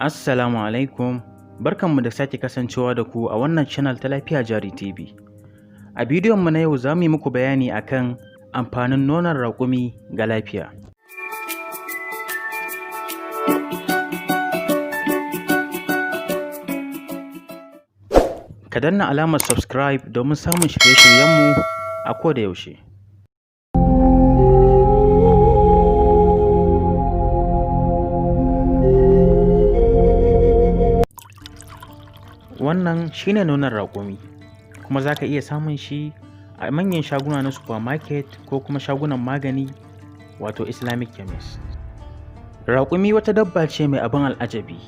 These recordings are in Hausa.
Assalamu alaikum, barkanmu da sake kasancewa da ku a wannan channel ta Lafiya Jari TV. A bidiyon mu na yau za mu yi muku bayani akan amfanin nonon raƙumi ga lafiya. Ka danna alamar subscribe domin samun shirye-shiryenmu a koda yaushe. Wannan shine nonon raƙumi, kuma za ka iya samun shi a manyan shaguna na supermarket ko kuma shagunan magani, wato Islamic chemist. Raƙumi wata dabba ce mai abin al'ajabi.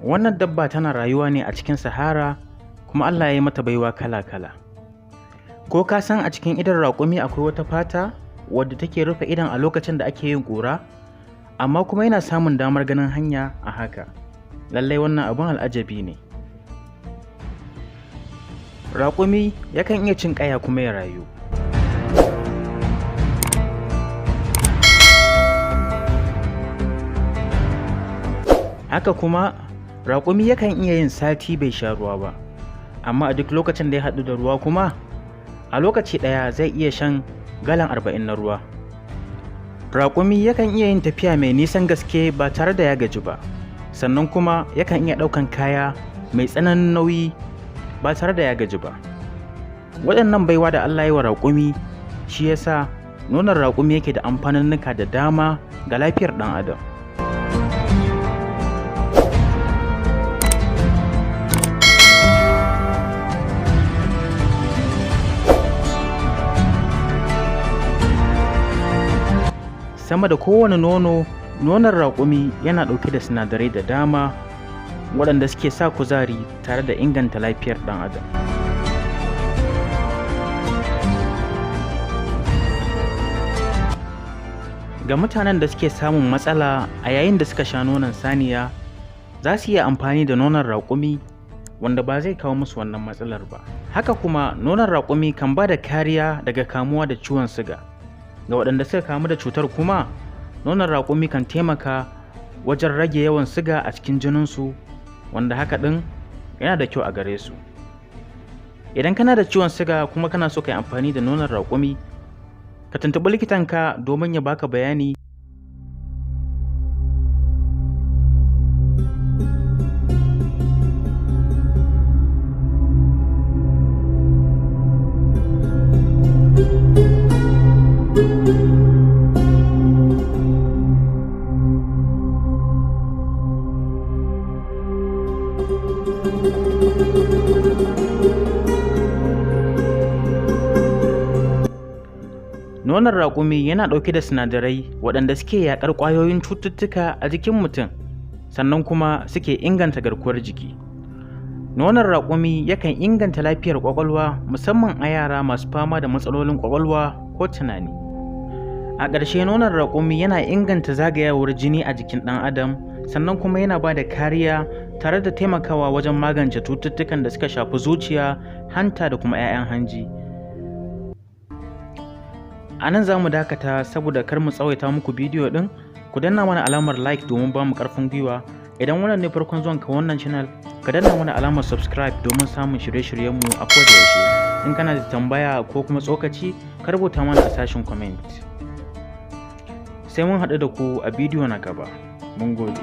Wannan dabba tana rayuwa ne a cikin Sahara, kuma Allah ya yi mata baiwa kala-kala. Ko ka san a cikin idon raƙumi akwai wata fata wadda take rufe idon a lokacin da ake yin ƙura, amma kuma yana samun damar ganin hanya a haka. Lallai wannan abin al'ajabi ne. Raƙumi yakan iya cin ƙaya kuma ya rayu. Haka kuma raƙumi yakan iya yin sati bai sha ruwa ba, amma a duk lokacin da ya haɗu da ruwa kuma a lokaci ɗaya zai iya shan galan 40 na ruwa. Raƙumi yakan iya yin tafiya mai nisan gaske ba tare da ya gaji ba, sannan kuma yakan iya ɗaukan kaya mai tsananin nauyi ba tare da ya gaji ba. Waɗannan baiwa da Allah ya wa raƙumi shi yasa nonon raƙumi yake da amfanunnuka da dama ga lafiyar ɗan adam. Sama da kowane nonon raƙumi yana ɗauke da sinadarai da dama waɗanda suke sa kuzari tare da inganta lafiyar ɗan adam. Ga mutanen da suke samun matsala a yayin da suka sha nonon saniya, za su iya amfani da nonon raƙumi wanda ba zai kawo musu wannan matsalar ba. Haka kuma nonon raƙumi kan ba da kariya daga kamuwa da ciwon siga. Ga waɗanda suka kamu da cutar kuma, nonon raƙumi kan taimaka wajen rage yawan siga a cikin jininsu, wanda haka ɗin yana da kyau a gare su. Idan kana da ciwon siga kuma kana so ka yi amfani da nonon raƙumi, ka tuntuɓi likitanka domin ya baka bayani. Nonon raƙumi yana ɗauke da sinadarai waɗanda suke yaƙar ƙwayoyin cututtuka a jikin mutum, sannan kuma suke inganta garkuwar jiki. Nonon raƙumi yakan inganta lafiyar ƙwaƙwalwa, musamman a yara masu fama da matsalolin ƙwaƙwalwa ko tunani. A ƙarshe, nonon raƙumi yana inganta zagayawar jini a jikin ɗan adam, sannan kuma yana ba da kariya tare da taimakawa wajen magance cututtukan da suka shafi zuciya, hanta da kuma 'ya'yan hanji. A nan za mu dakata saboda kar mu tsawaita muku bidiyo ɗin. Ku danna mana alamar like domin ba mu ƙarfin gwiwa. Idan wannan ne farkon zuwan ka wannan channel, ka danna mana alamar subscribe domin samun shirye-shiryenmu a koda yaushe. In kana da tambaya ko kuma tsokaci, ka rubuta mana a sashin comment. Sai mun haɗu da ku a bidiyo na gaba. Mun gode.